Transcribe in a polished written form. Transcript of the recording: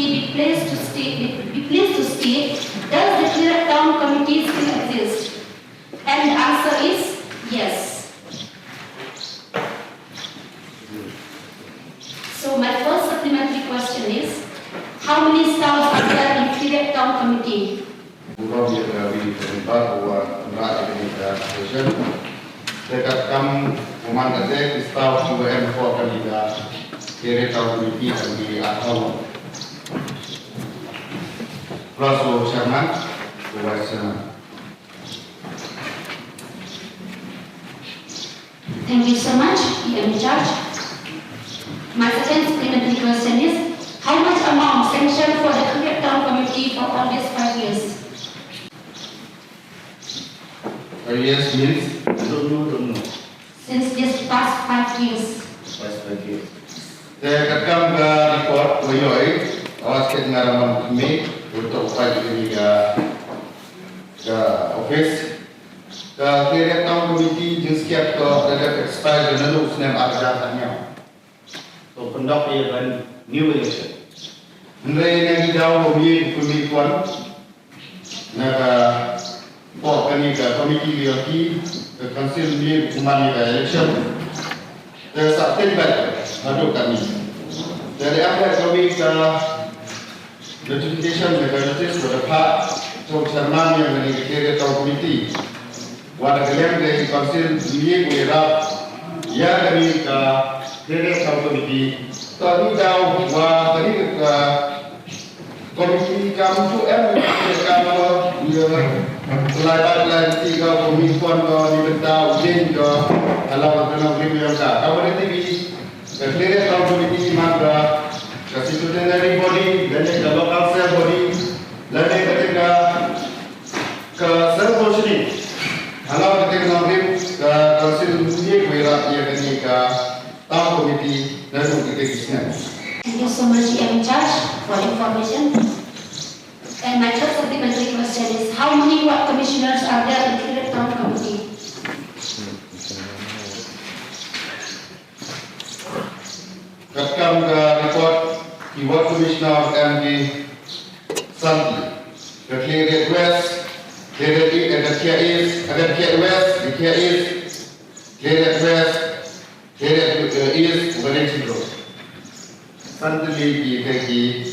Committee be pleased to state, does the Clear Town Committee still exist? And the answer is yes. So my first supplementary question is, how many staff are there in Clear Town Committee? Dekat kam pemandat staff UM for kandidat Clear Town Committee di atau Rasul Chairman, Vice Chairman. Thank you so much, PM Charge. My second supplementary question is, how much amount sanctioned for the Clear Town Committee for all these 5 years? 5 years means? Don't know. Since this past 5 years. Past 5 years. Dekat kam report koyoi, awas ngaraman kami untuk upaya ini ke office. Clear Town Committee jenis kiat ke dekat expire dan lalu senem ada tanya. So conduct a new election. Mulai dari jauh pemilihan, naga pok kami ke komiti lagi ke council ni kemari ke election. September aduk kami. Dari apa kami ke notification notice berapa so chairman yang dari Clear Town Committee. Wadah kalian dari council ni berap ya kami ke Clear Town Committee. Tadi jauh tadi ke komisi kamu tu kamu selain tiga komisi pun dibentuk ujian ke dalam dalam review kamu nanti di Clear Town Committee mana constitutionary body dan ke local self body dan ketika ke self functioning kalau ketika review ke council ni berapa yang ketika Town Committee dan ketika Thank you so much, PM Charge, for information. And my third supplementary question is, how many ward commissioners are there in Clear Town Committee? Rekam ke report di ward commissioner MD Santi. The Clear West, Clear East, the Clear East, the Clear West, the Clear East, Clear West, Clear East, Operation Road. Santi di kaki